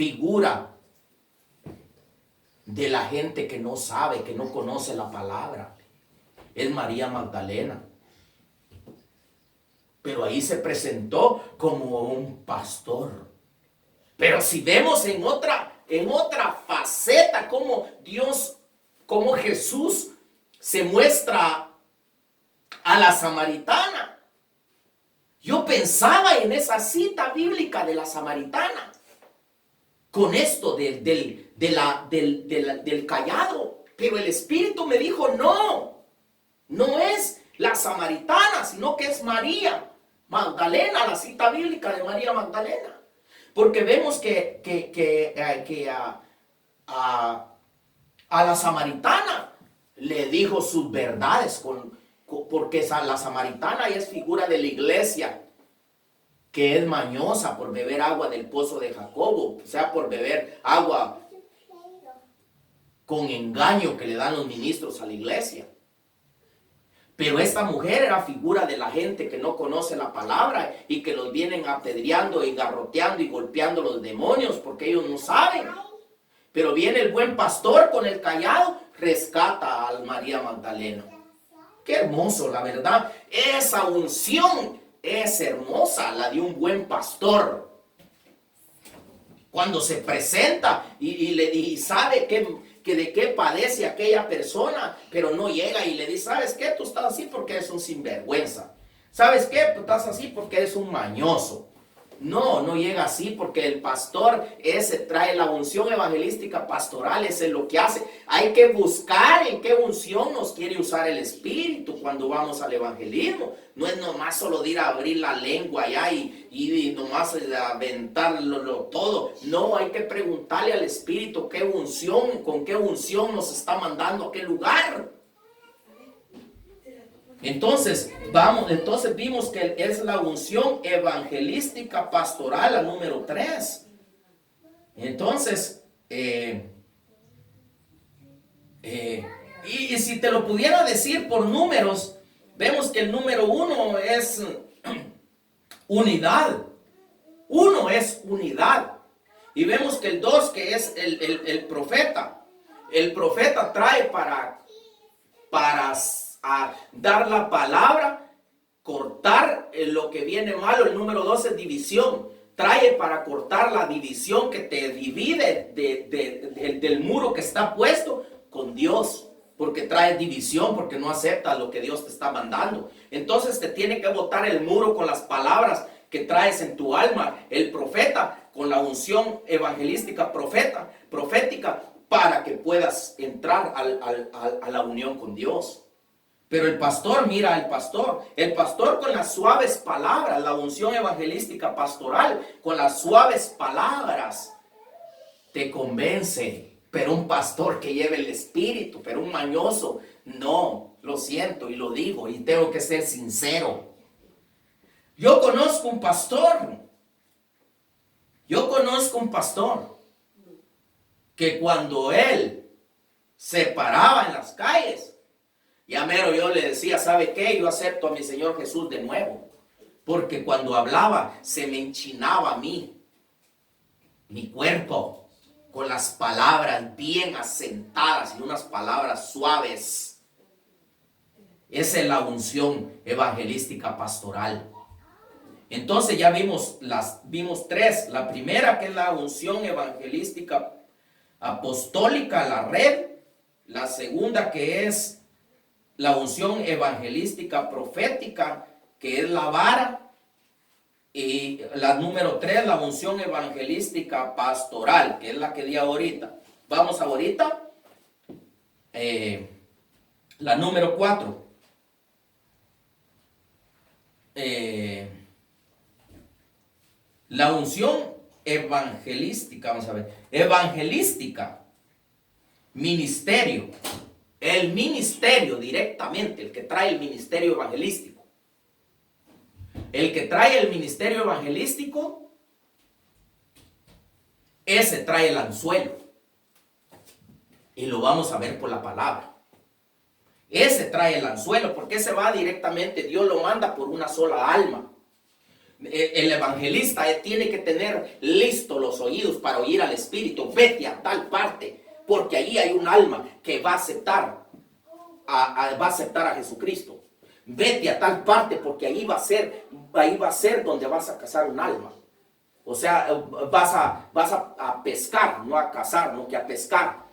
figura de la gente que no sabe, que no conoce la palabra. Es María Magdalena. Pero ahí se presentó como un pastor. Pero si vemos en otra faceta cómo Dios, cómo Jesús se muestra a la samaritana. Yo pensaba en esa cita bíblica de la samaritana, con esto del cayado. Pero el Espíritu me dijo, no es la samaritana, sino que es María Magdalena, la cita bíblica de María Magdalena. Porque vemos que a la samaritana le dijo sus verdades, porque la samaritana es figura de la iglesia, que es mañosa por beber agua del pozo de Jacobo, o sea, por beber agua con engaño que le dan los ministros a la iglesia. Pero esta mujer era figura de la gente que no conoce la palabra y que los vienen apedreando y garroteando y golpeando los demonios porque ellos no saben. Pero viene el buen pastor con el cayado, rescata a María Magdalena. Qué hermoso, la verdad. Esa unción es hermosa, la de un buen pastor. Cuando se presenta y sabe que de qué padece aquella persona, pero no llega y le dice, ¿sabes qué? Tú estás así porque eres un sinvergüenza. ¿Sabes qué? Tú estás así porque eres un mañoso. No llega así, porque el pastor ese trae la unción evangelística pastoral, ese es lo que hace. Hay que buscar en qué unción nos quiere usar el Espíritu cuando vamos al evangelismo. No es nomás solo de ir a abrir la lengua allá y nomás aventarlo todo. No, hay que preguntarle al Espíritu qué unción, con qué unción nos está mandando a qué lugar. Entonces vimos que es la unción evangelística pastoral, la número 3. Entonces, y si te lo pudiera decir por números, vemos que el número 1 es unidad. 1 es unidad. Y vemos que el 2, que es el profeta. El profeta trae para a dar la palabra, cortar lo que viene malo. El número 2 es división. Trae para cortar la división que te divide del muro que está puesto con Dios. Porque trae división, porque no aceptas lo que Dios te está mandando. Entonces te tiene que botar el muro con las palabras que traes en tu alma. El profeta con la unción evangelística profética, para que puedas entrar a la unión con Dios. Pero el pastor, mira, el pastor con las suaves palabras, la unción evangelística pastoral, con las suaves palabras, te convence. Pero un pastor que lleve el Espíritu, pero un mañoso, no, lo siento y lo digo y tengo que ser sincero. Yo conozco un pastor que cuando él se paraba en las calles, ya mero yo le decía, ¿sabe qué? Yo acepto a mi Señor Jesús de nuevo. Porque cuando hablaba se me enchinaba a mí, mi cuerpo, con las palabras bien asentadas y unas palabras suaves. Esa es la unción evangelística pastoral. Entonces ya vimos 3. La primera, que es la unción evangelística apostólica, la red. La segunda, que es la unción evangelística profética, que es la vara. Y la número 3, la unción evangelística pastoral, que es la que di ahorita. Vamos ahorita. La número 4. La unción evangelística, vamos a ver. Evangelística. Ministerio. El ministerio directamente, el que trae el ministerio evangelístico. El que trae el ministerio evangelístico, ese trae el anzuelo. Y lo vamos a ver por la palabra. Ese trae el anzuelo, porque ese va directamente, Dios lo manda por una sola alma. El evangelista tiene que tener listos los oídos para oír al Espíritu. Vete a tal parte, porque allí hay un alma que va a aceptar a Jesucristo. Vete a tal parte, porque ahí va a ser donde vas a cazar un alma. O sea, vas a pescar, no a cazar, no que a pescar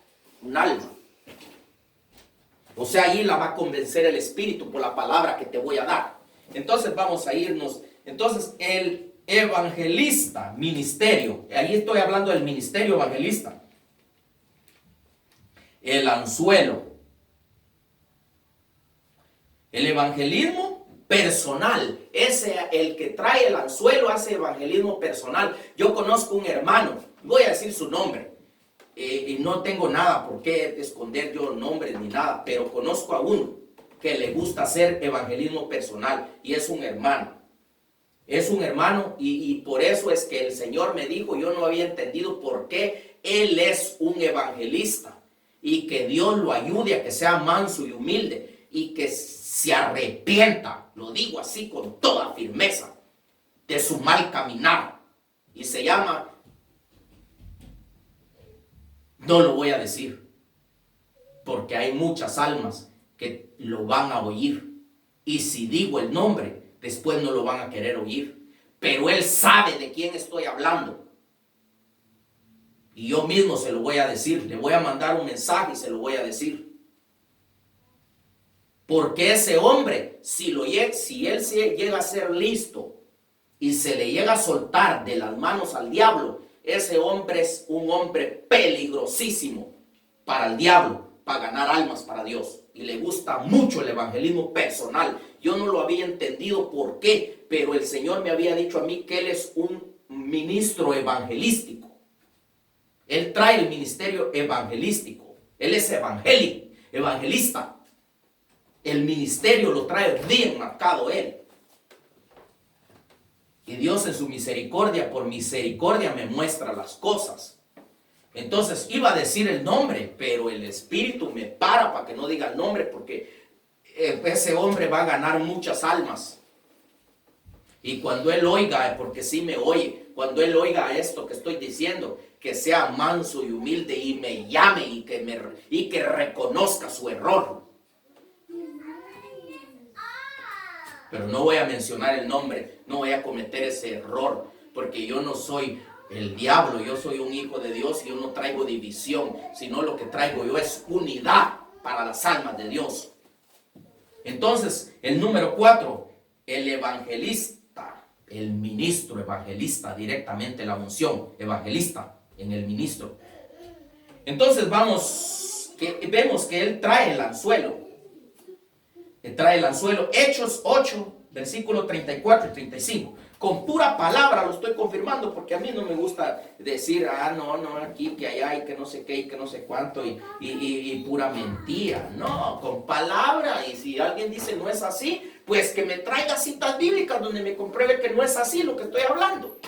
un alma. O sea, ahí la va a convencer el Espíritu por la palabra que te voy a dar. Entonces vamos a irnos. Entonces el evangelista, ministerio. Ahí estoy hablando del ministerio evangelista. El anzuelo. El evangelismo personal. El que trae el anzuelo hace evangelismo personal. Yo conozco un hermano. Voy a decir su nombre. Y no tengo nada por qué esconder yo nombres ni nada, pero conozco a uno que le gusta hacer evangelismo personal y es un hermano. Es un hermano y por eso es que el Señor me dijo, yo no había entendido por qué él es un evangelista y que Dios lo ayude a que sea manso y humilde y que se arrepienta, lo digo así con toda firmeza, de su mal caminar. Y se llama... No lo voy a decir, porque hay muchas almas que lo van a oír. Y si digo el nombre, después no lo van a querer oír. Pero él sabe de quién estoy hablando. Y yo mismo se lo voy a decir. Le voy a mandar un mensaje y se lo voy a decir. Porque ese hombre, si él llega a ser listo y se le llega a soltar de las manos al diablo, ese hombre es un hombre peligrosísimo para el diablo, para ganar almas para Dios. Y le gusta mucho el evangelismo personal. Yo no lo había entendido por qué, pero el Señor me había dicho a mí que él es un ministro evangelístico. Él trae el ministerio evangelístico. Él es evangelista. El ministerio lo trae bien marcado él. Y Dios en su misericordia, por misericordia me muestra las cosas. Entonces iba a decir el nombre, pero el Espíritu me para que no diga el nombre, porque ese hombre va a ganar muchas almas. Y cuando él oiga, porque sí me oye, cuando él oiga esto que estoy diciendo, que sea manso y humilde y me llame y que reconozca su error. Pero no voy a mencionar el nombre, no voy a cometer ese error, porque yo no soy el diablo, yo soy un hijo de Dios y yo no traigo división, sino lo que traigo yo es unidad para las almas de Dios. Entonces, el número 4, el evangelista, el ministro evangelista, directamente la unción evangelista en el ministro. Entonces vemos que él trae el anzuelo. Hechos 8, versículos 34 y 35. Con pura palabra lo estoy confirmando, porque a mí no me gusta decir, no, aquí, que allá, y que no sé qué, y que no sé cuánto, y pura mentira. No, con palabra. Y si alguien dice no es así, pues que me traiga citas bíblicas donde me compruebe que no es así lo que estoy hablando.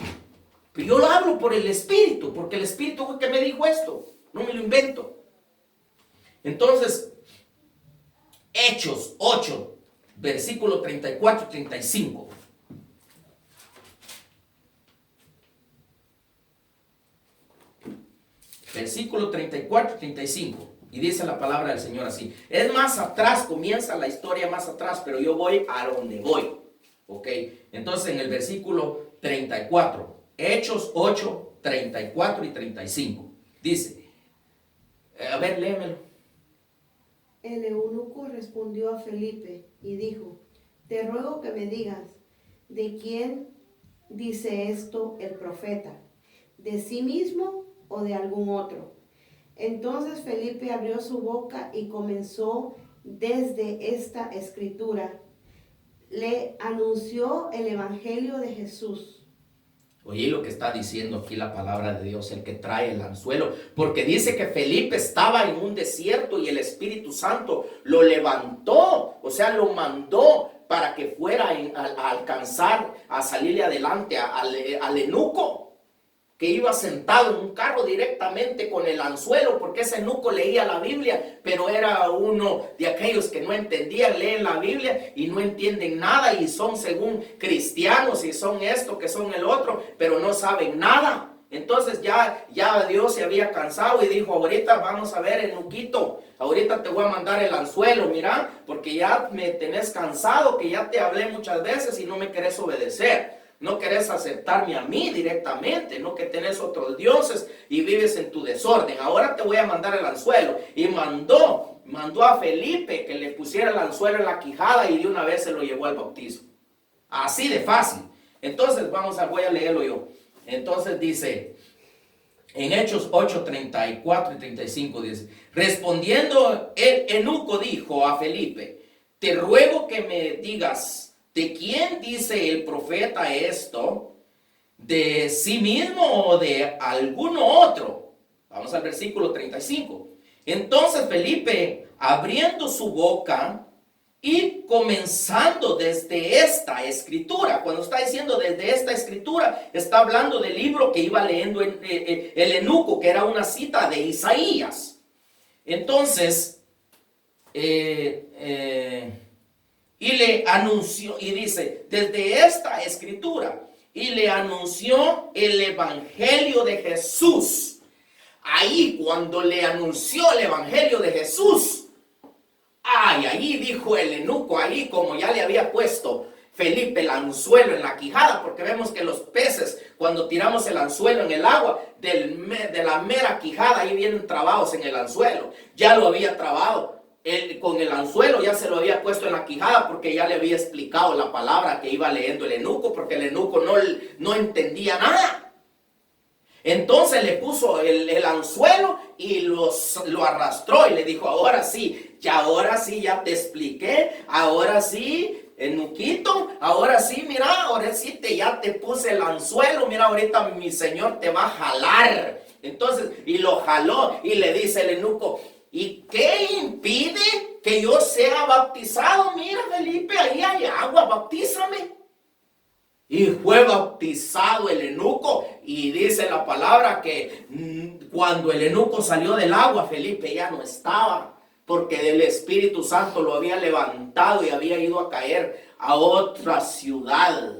Pero yo lo hablo por el Espíritu, porque el Espíritu fue que me dijo esto, no me lo invento. Entonces, Hechos 8, versículos 34 y 35. Versículo 34 y 35. Y dice la palabra del Señor así. Es más atrás, comienza la historia más atrás, pero yo voy a donde voy. ¿Ok? Entonces en el versículo 34. Hechos 8, 34 y 35. Dice. A ver, léemelo. El eunuco respondió a Felipe y dijo, te ruego que me digas, ¿de quién dice esto el profeta? ¿De sí mismo o de algún otro? Entonces Felipe abrió su boca y comenzó desde esta escritura. Le anunció el evangelio de Jesús. Oye lo que está diciendo aquí la palabra de Dios, el que trae el anzuelo, porque dice que Felipe estaba en un desierto y el Espíritu Santo lo levantó, o sea, lo mandó para que fuera a alcanzar, a salirle adelante al eunuco. que iba sentado en un carro directamente con el anzuelo, porque ese eunuco leía la Biblia, pero era uno de aquellos que no entendían, leen la Biblia y no entienden nada y son según cristianos y son esto, que son el otro, pero no saben nada. Entonces ya Dios se había cansado y dijo, ahorita vamos a ver, eunuquito, ahorita te voy a mandar el anzuelo, mira, porque ya me tenés cansado, que ya te hablé muchas veces y no me querés obedecer. No querés aceptarme a mí directamente, no que tenés otros dioses y vives en tu desorden. Ahora te voy a mandar el anzuelo. Y mandó a Felipe que le pusiera el anzuelo en la quijada y de una vez se lo llevó al bautismo. Así de fácil. Entonces voy a leerlo yo. Entonces dice, en Hechos 8, 34 y 35 dice, respondiendo el eunuco dijo a Felipe, te ruego que me digas, ¿de quién dice el profeta esto? ¿De sí mismo o de alguno otro? Vamos al versículo 35. Entonces Felipe, abriendo su boca y comenzando desde esta escritura, cuando está diciendo desde esta escritura, está hablando del libro que iba leyendo el eunuco, que era una cita de Isaías. Entonces, y le anunció, y dice, desde esta escritura, y le anunció el evangelio de Jesús. Ahí, cuando le anunció el evangelio de Jesús, ahí dijo el eunuco, ahí como ya le había puesto Felipe el anzuelo en la quijada, porque vemos que los peces, cuando tiramos el anzuelo en el agua, de la mera quijada, ahí vienen trabados en el anzuelo. Ya lo había trabado. Con el anzuelo ya se lo había puesto en la quijada porque ya le había explicado la palabra que iba leyendo el eunuco, porque el eunuco no entendía nada. Entonces le puso el anzuelo y lo arrastró y le dijo, ahora sí, ya te expliqué, ahora sí, eunuquito, ahora sí, mira, ahora sí ya te puse el anzuelo, mira, ahorita mi señor te va a jalar. Entonces, y lo jaló y le dice el eunuco, ¿y qué impide que yo sea bautizado? Mira, Felipe, ahí hay agua, bautízame. Y fue bautizado el eunuco. Y dice la palabra que cuando el eunuco salió del agua, Felipe ya no estaba, porque el Espíritu Santo lo había levantado y había ido a caer a otra ciudad.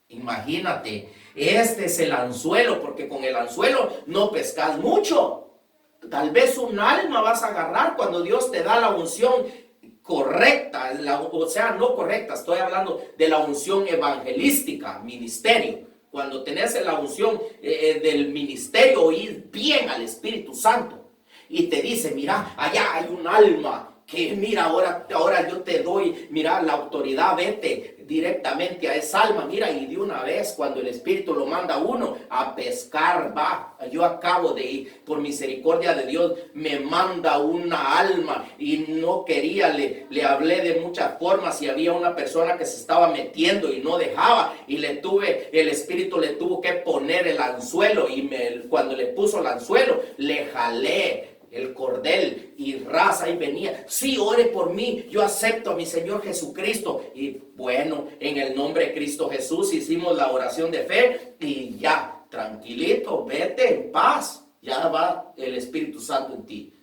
Imagínate, este es el anzuelo, porque con el anzuelo no pescas mucho. Tal vez un alma vas a agarrar cuando Dios te da la unción correcta, o sea, no correcta, estoy hablando de la unción evangelística, ministerio. Cuando tenés la unción del ministerio, oír bien al Espíritu Santo y te dice, mira, allá hay un alma que mira, ahora yo te doy, mira, la autoridad, vete directamente a esa alma, mira, y de una vez cuando el Espíritu lo manda a uno a pescar, va, yo acabo de ir, por misericordia de Dios, me manda una alma y no quería, le hablé de muchas formas y había una persona que se estaba metiendo y no dejaba y el Espíritu le tuvo que poner el anzuelo y cuando le puso el anzuelo, le jalé el cordel y raza y venía, sí, ore por mí, yo acepto a mi Señor Jesucristo. Y bueno, en el nombre de Cristo Jesús hicimos la oración de fe y ya, tranquilito, vete en paz, ya va el Espíritu Santo en ti.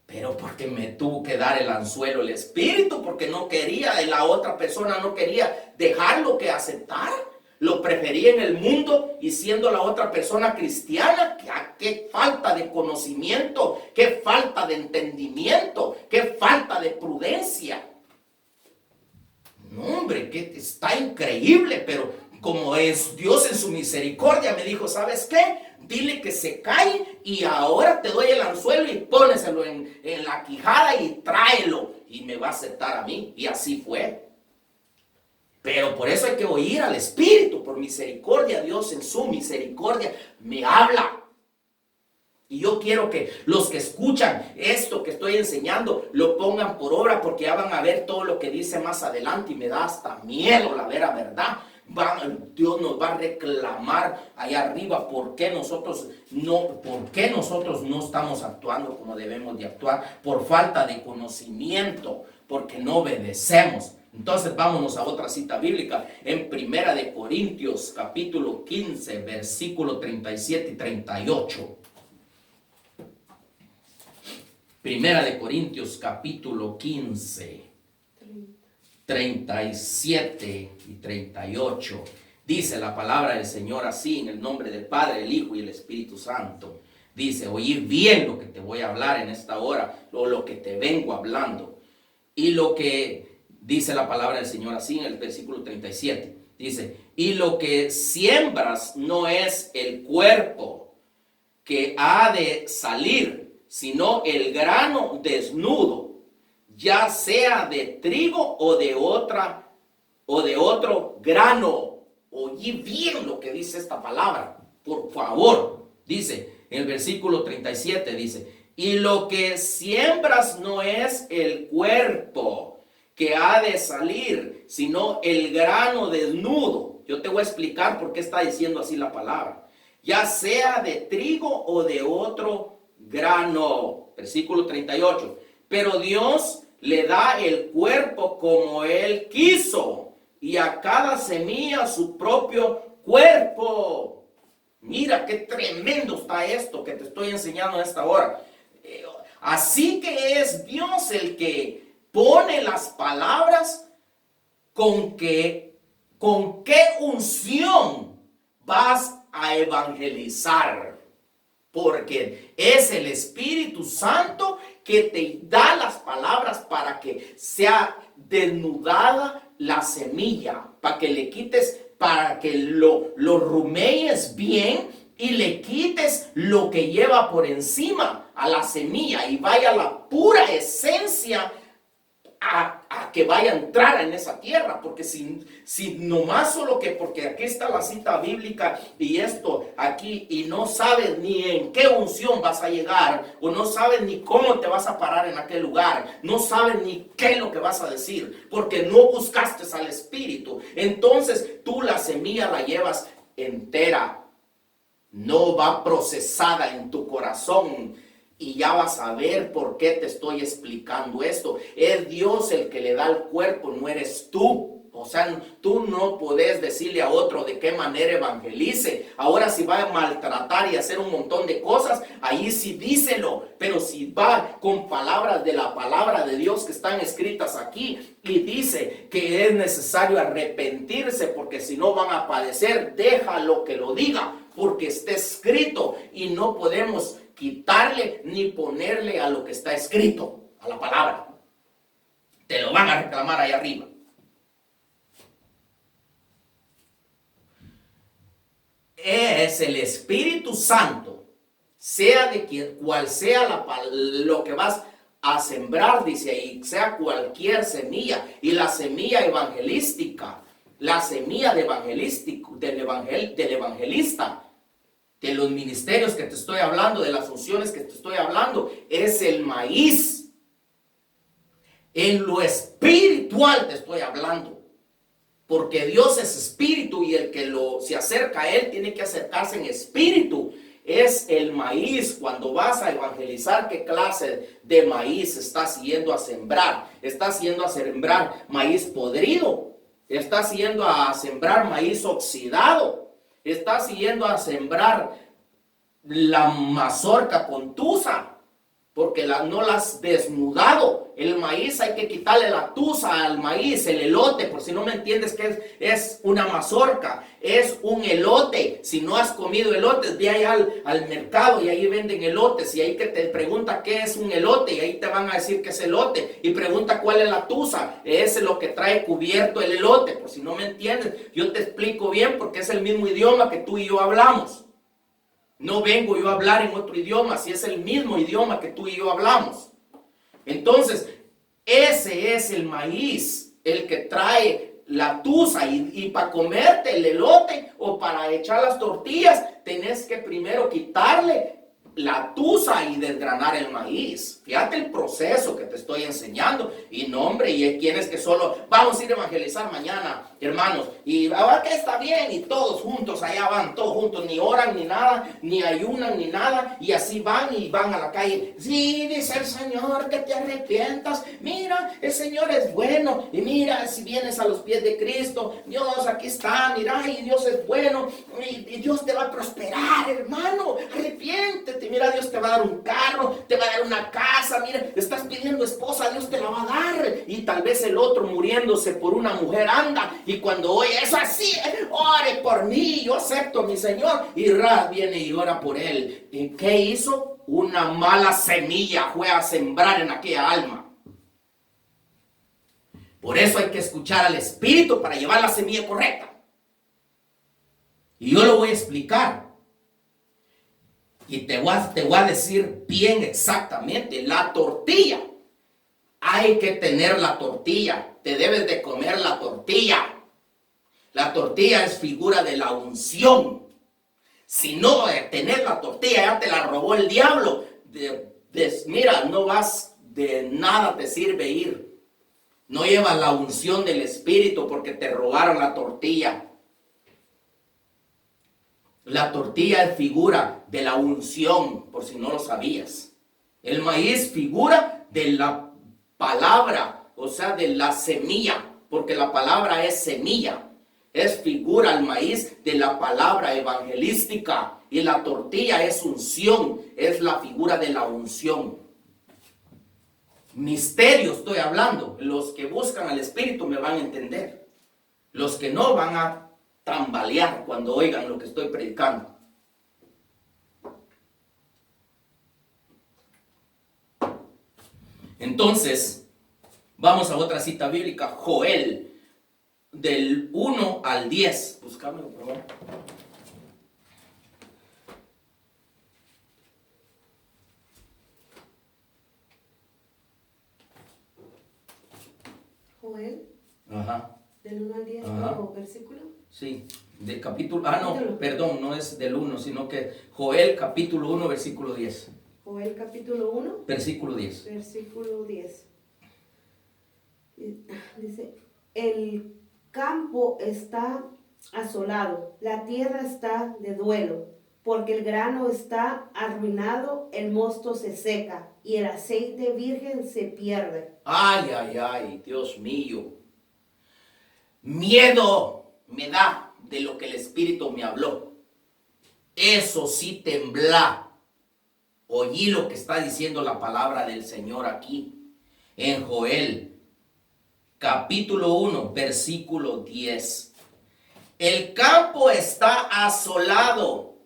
Pero porque me tuvo que dar el anzuelo el Espíritu, porque no quería, la otra persona no quería dejarlo que aceptara. Lo prefería en el mundo y siendo la otra persona cristiana. ¡Qué falta de conocimiento! ¡Qué falta de entendimiento! ¡Qué falta de prudencia! No, hombre, que está increíble, pero como es Dios en su misericordia, me dijo, ¿sabes qué? Dile que se cae y ahora te doy el anzuelo y póneselo en la quijada y tráelo y me va a aceptar a mí. Y así fue. Pero por eso hay que oír al Espíritu, por misericordia. Dios en su misericordia me habla. Y yo quiero que los que escuchan esto que estoy enseñando lo pongan por obra, porque ya van a ver todo lo que dice más adelante y me da hasta miedo la vera verdad. Dios nos va a reclamar allá arriba por qué nosotros no estamos actuando como debemos de actuar, por falta de conocimiento, porque no obedecemos. Entonces vámonos a otra cita bíblica en Primera de Corintios capítulo 15 versículo 37 y 38. Primera de Corintios capítulo 15 37 y 38. Dice la palabra del Señor así, en el nombre del Padre, el Hijo y el Espíritu Santo. Dice, oír bien lo que te voy a hablar en esta hora, o lo que te vengo hablando. Y lo que dice la palabra del Señor así en el versículo 37. Dice, y lo que siembras no es el cuerpo que ha de salir, sino el grano desnudo, ya sea de trigo o de otro grano. Oí bien lo que dice esta palabra, por favor. Dice, en el versículo 37 dice, y lo que siembras no es el cuerpo que ha de salir, sino el grano desnudo. Yo te voy a explicar por qué está diciendo así la palabra. Ya sea de trigo o de otro grano. Versículo 38. Pero Dios le da el cuerpo como Él quiso, y a cada semilla su propio cuerpo. Mira qué tremendo está esto que te estoy enseñando en esta hora. Así que es Dios el que pone las palabras con qué unción vas a evangelizar. Porque es el Espíritu Santo que te da las palabras para que sea desnudada la semilla, para que le quites, para que lo rumees bien y le quites lo que lleva por encima a la semilla y vaya la pura esencia a que vaya a entrar en esa tierra. Porque si nomás solo que porque aquí está la cita bíblica y esto aquí, y no sabes ni en qué unción vas a llegar, o no sabes ni cómo te vas a parar en aquel lugar, no sabes ni qué es lo que vas a decir, porque no buscaste al Espíritu, entonces tú la semilla la llevas entera, no va procesada en tu corazón. Y ya vas a ver por qué te estoy explicando esto. Es Dios el que le da el cuerpo, no eres tú. O sea, tú no podés decirle a otro de qué manera evangelice. Ahora si va a maltratar y hacer un montón de cosas, ahí sí díselo. Pero si va con palabras de la palabra de Dios que están escritas aquí y dice que es necesario arrepentirse porque si no van a padecer, déjalo que lo diga. Porque está escrito y no podemos quitarle ni ponerle a lo que está escrito, a la palabra. Te lo van a reclamar ahí arriba. Es el Espíritu Santo, sea de quien, cual sea lo que vas a sembrar, dice ahí, sea cualquier semilla, y la semilla evangelística, la semilla del evangelista, de los ministerios que te estoy hablando, de las funciones que te estoy hablando, es el maíz. En lo espiritual te estoy hablando. Porque Dios es espíritu y el que se acerca a Él tiene que acercarse en espíritu. Es el maíz. Cuando vas a evangelizar, ¿qué clase de maíz estás yendo a sembrar? ¿Estás yendo a sembrar maíz podrido? ¿Estás yendo a sembrar maíz oxidado? ¿Estás yendo a sembrar la mazorca con tusa? Porque no la has desnudado. El maíz hay que quitarle la tusa al maíz, el elote. Por si no me entiendes que es una mazorca, es un elote. Si no has comido elotes, ve ahí al mercado y ahí venden elotes. Y ahí que te pregunta qué es un elote y ahí te van a decir que es elote. Y pregunta cuál es la tusa. Es lo que trae cubierto el elote. Por si no me entiendes, yo te explico bien porque es el mismo idioma que tú y yo hablamos. No vengo yo a hablar en otro idioma, si es el mismo idioma que tú y yo hablamos. Entonces, ese es el maíz, el que trae la tusa. Y para comerte el elote o para echar las tortillas, tenés que primero quitarle la tusa y desgranar el maíz. Fíjate el proceso que te estoy enseñando. Y no, hombre, y hay quienes que solo vamos a ir a evangelizar mañana, hermanos. Y ahora que está bien, y todos juntos allá van, todos juntos, ni oran ni nada, ni ayunan ni nada. Y así van y van a la calle. Sí, dice el Señor, que te arrepientas. Mira, el Señor es bueno. Y mira, si vienes a los pies de Cristo, Dios aquí está, mira, y Dios es bueno. Y Dios te va a prosperar, hermano. Arrepiéntete. Mira, Dios te va a dar un carro, te va a dar una casa. Mira, estás pidiendo esposa, Dios te la va a dar. Y tal vez el otro muriéndose por una mujer anda. Y cuando oye eso así, ore por mí, yo acepto a mi Señor. Y viene y ora por él. ¿Y qué hizo? Una mala semilla fue a sembrar en aquella alma. Por eso hay que escuchar al Espíritu para llevar la semilla correcta. Y yo lo voy a explicar. Y te voy a decir bien exactamente. La tortilla. Hay que tener la tortilla. Te debes de comer la tortilla. La tortilla es figura de la unción. Si no tener la tortilla, ya te la robó el diablo. Mira, no vas, de nada te sirve ir. No llevas la unción del Espíritu porque te robaron la tortilla. La tortilla es figura de la unción, por si no lo sabías. El maíz figura de la palabra, o sea, de la semilla, porque la palabra es semilla. Es figura el maíz de la palabra evangelística. Y la tortilla es unción, es la figura de la unción. Misterio estoy hablando. Los que buscan al Espíritu me van a entender. Los que no van a tambalear cuando oigan lo que estoy predicando. Entonces, vamos a otra cita bíblica, Joel, del 1 al 10. Búscamelo, por favor. Joel, Ajá. del 1 al 10, Ajá. ¿o versículo? Sí, del capítulo, no, perdón, no es del 1, sino que Joel capítulo 1, versículo 10. Joel capítulo 1, Versículo 10. versículo 10. Dice, el campo está asolado, la tierra está de duelo, porque el grano está arruinado, el mosto se seca y el aceite virgen se pierde. Ay, ay, ay, Dios mío. Miedo me da de lo que el Espíritu me habló. Eso sí tembla. Oí lo que está diciendo la palabra del Señor aquí en Joel, capítulo 1, versículo 10. El campo está asolado,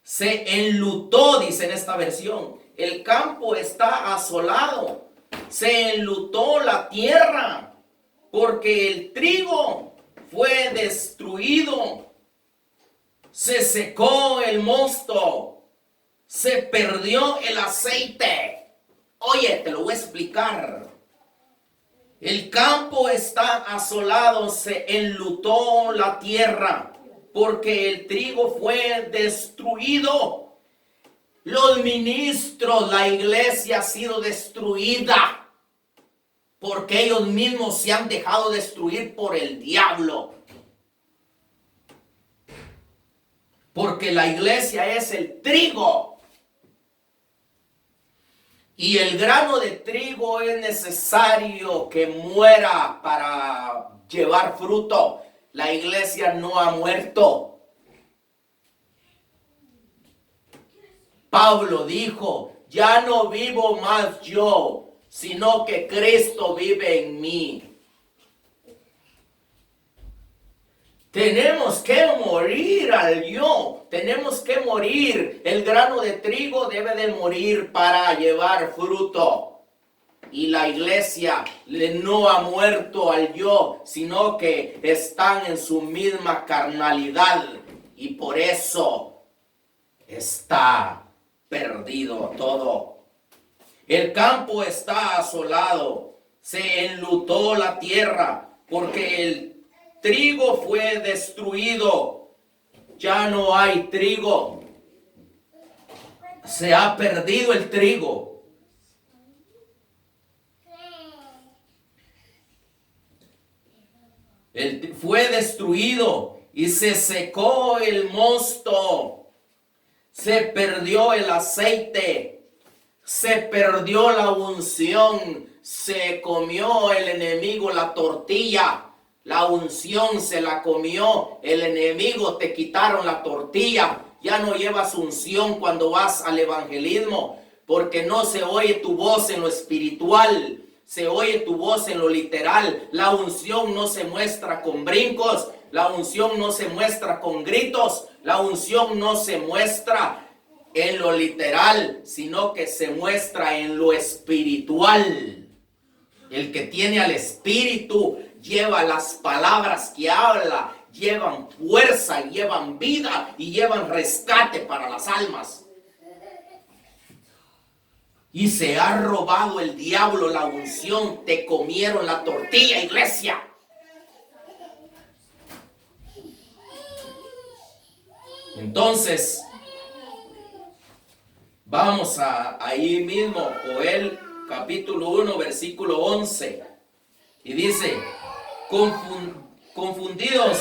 se enlutó, dice en esta versión. El campo está asolado, se enlutó la tierra, porque el trigo fue destruido, se secó el mosto, se perdió el aceite. Oye, te lo voy a explicar. El campo está asolado, se enlutó la tierra, porque el trigo fue destruido. Los ministros, la iglesia ha sido destruida, porque ellos mismos se han dejado destruir por el diablo. Porque la iglesia es el trigo. Y el grano de trigo es necesario que muera para llevar fruto. La iglesia no ha muerto. Pablo dijo, ya no vivo más yo, sino que Cristo vive en mí. Tenemos que morir al yo, tenemos que morir. El grano de trigo debe de morir para llevar fruto. Y la iglesia no ha muerto al yo, sino que están en su misma carnalidad. Y por eso está perdido todo. El campo está asolado, se enlutó la tierra, porque el trigo fue destruido. Ya no hay trigo. Se ha perdido el trigo. Fue destruido y se secó el mosto. Se perdió el aceite. Se perdió la unción. Se comió el enemigo la tortilla. La unción se la comió el enemigo. Te quitaron la tortilla. Ya no llevas unción cuando vas al evangelismo, porque no se oye tu voz en lo espiritual, se oye tu voz en lo literal. La unción no se muestra con brincos, la unción no se muestra con gritos, la unción no se muestra en lo literal, sino que se muestra en lo espiritual. El que tiene al Espíritu lleva las palabras que habla, llevan fuerza, llevan vida y llevan rescate para las almas. Y se ha robado el diablo la unción, te comieron la tortilla, iglesia. Entonces, vamos a ahí mismo, Joel capítulo 1, versículo 11. Y dice, confundidos,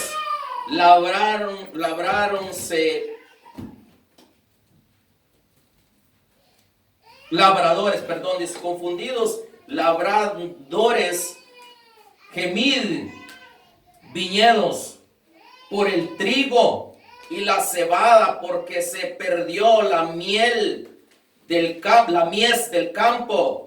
dice, confundidos labradores, gemid viñedos por el trigo y la cebada, porque se perdió la mies del campo.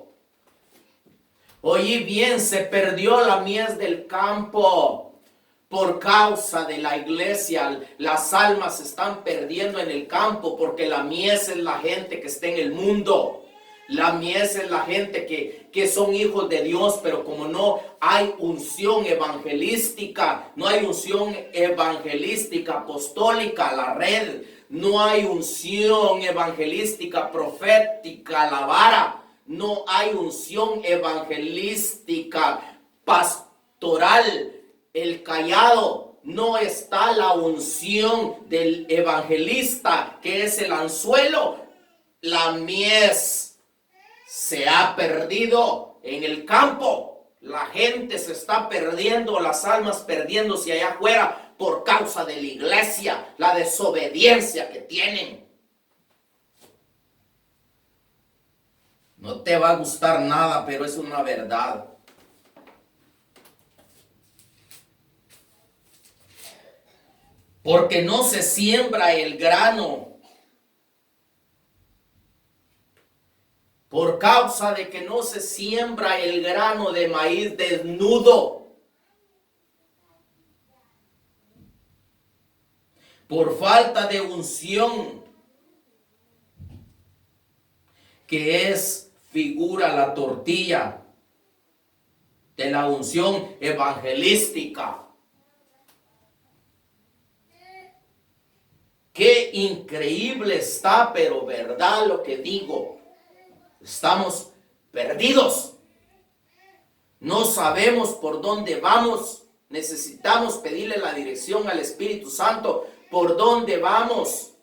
Oí bien, se perdió la mies del campo por causa de la iglesia. Las almas se están perdiendo en el campo porque la mies es la gente que está en el mundo. La mies es la gente que son hijos de Dios, pero como no hay unción evangelística, no hay unción evangelística apostólica, la red, no hay unción evangelística profética, la vara, no hay unción evangelística pastoral, el callado, no está la unción del evangelista, que es el anzuelo. La mies se ha perdido en el campo. La gente se está perdiendo, las almas perdiéndose allá afuera por causa de la iglesia, la desobediencia que tienen. No te va a gustar nada, pero es una verdad. Porque no se siembra el grano. Por causa de que no se siembra el grano de maíz desnudo. Por falta de unción, que es figura la tortilla de la unción evangelística. Qué increíble está, pero verdad lo que digo. Estamos perdidos. No sabemos por dónde vamos. Necesitamos pedirle la dirección al Espíritu Santo. ¿Por dónde vamos?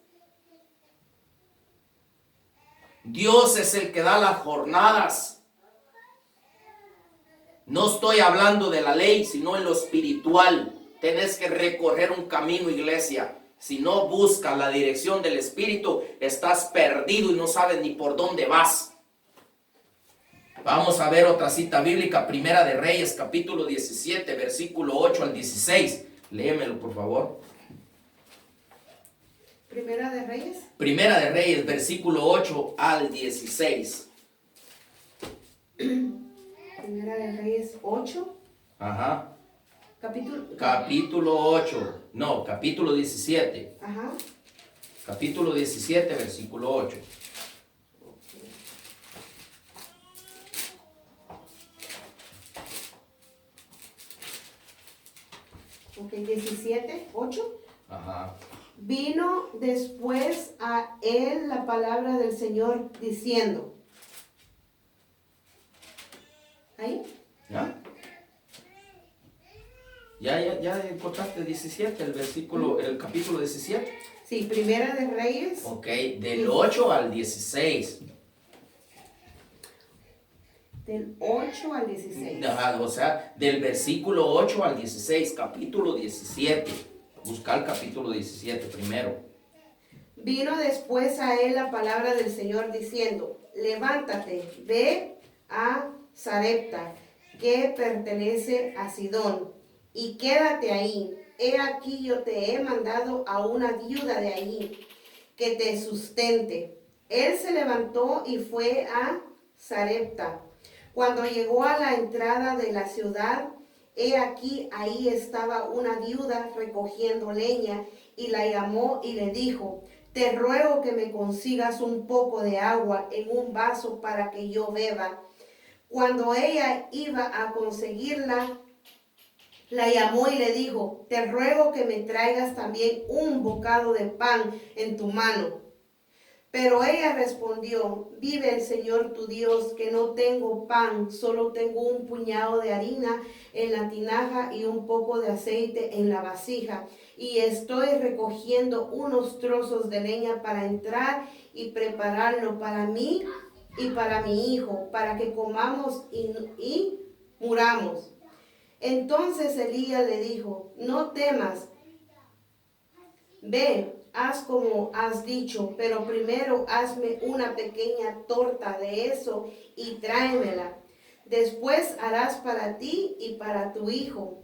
Dios es el que da las jornadas. No estoy hablando de la ley, sino en lo espiritual. Tenés que recorrer un camino, iglesia. Si no buscas la dirección del Espíritu, estás perdido y no sabes ni por dónde vas. Vamos a ver otra cita bíblica, Primera de Reyes, capítulo 17, versículo 8 al 16. Léemelo, por favor. Primera de Reyes. Primera de Reyes, versículo 8 al 16. Primera de Reyes 8. Ajá. Capítulo 8. No, capítulo 17. Ajá. Capítulo 17, versículo 8. Ok, 17, 8. Ajá. Vino después a él la palabra del Señor diciendo. ¿Ahí? ¿Ya? Ya encontraste 17, el versículo, el capítulo 17. Sí, Primera de Reyes. Ok, del 8 al 16. Del 8 al 16. Ajá, o sea, del versículo 8 al 16, capítulo 17. Buscar el capítulo 17 primero. Vino después a él la palabra del Señor diciendo, levántate, ve a Sarepta, que pertenece a Sidón, y quédate ahí. He aquí yo te he mandado a una viuda de allí, que te sustente. Él se levantó y fue a Sarepta. Cuando llegó a la entrada de la ciudad, he aquí ahí estaba una viuda recogiendo leña, y la llamó y le dijo, te ruego que me consigas un poco de agua en un vaso para que yo beba. Cuando ella iba a conseguirla, la llamó y le dijo, te ruego que me traigas también un bocado de pan en tu mano. Pero ella respondió, vive el Señor tu Dios, que no tengo pan, solo tengo un puñado de harina en la tinaja y un poco de aceite en la vasija. Y estoy recogiendo unos trozos de leña para entrar y prepararlo para mí y para mi hijo, para que comamos y muramos. Entonces Elías le dijo, no temas, ve, haz como has dicho, pero primero hazme una pequeña torta de eso y tráemela. Después harás para ti y para tu hijo.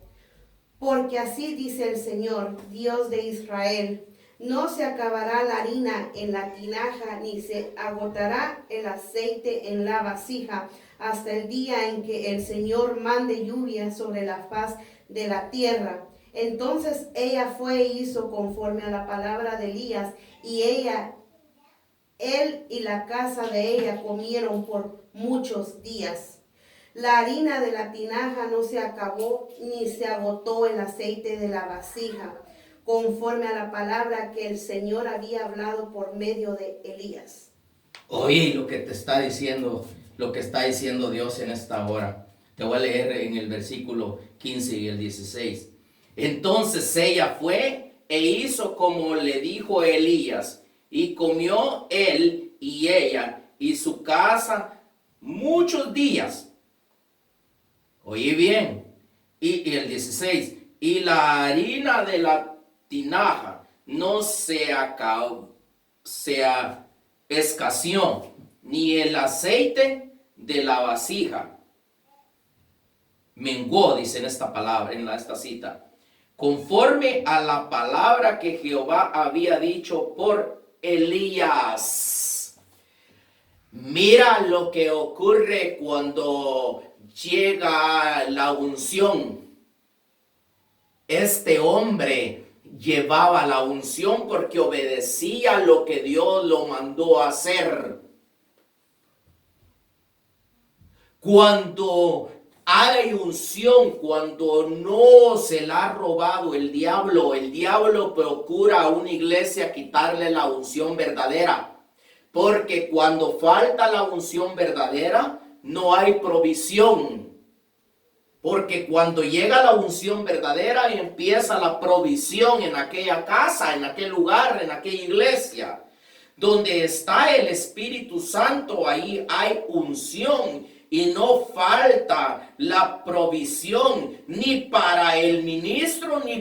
Porque así dice el Señor, Dios de Israel, no se acabará la harina en la tinaja, ni se agotará el aceite en la vasija, hasta el día en que el Señor mande lluvia sobre la faz de la tierra. Entonces ella fue e hizo conforme a la palabra de Elías, y él y la casa de ella comieron por muchos días. La harina de la tinaja no se acabó, ni se agotó el aceite de la vasija, conforme a la palabra que el Señor había hablado por medio de Elías. Oye, lo que te está diciendo, lo que está diciendo Dios en esta hora. Te voy a leer en el versículo 15 y el 16. Entonces ella fue e hizo como le dijo Elías, y comió él y ella y su casa muchos días. Oye bien, y el 16, y la harina de la tinaja no se escaseó, ni el aceite de la vasija menguó, dice en esta palabra, en esta cita, conforme a la palabra que Jehová había dicho por Elías. Mira lo que ocurre cuando llega la unción. Este hombre llevaba la unción porque obedecía lo que Dios lo mandó a hacer. Cuando hay unción, cuando no se la ha robado el diablo procura a una iglesia quitarle la unción verdadera. Porque cuando falta la unción verdadera, no hay provisión. Porque cuando llega la unción verdadera, empieza la provisión en aquella casa, en aquel lugar, en aquella iglesia. Donde está el Espíritu Santo, ahí hay unción. Y no falta la provisión ni para el ministro ni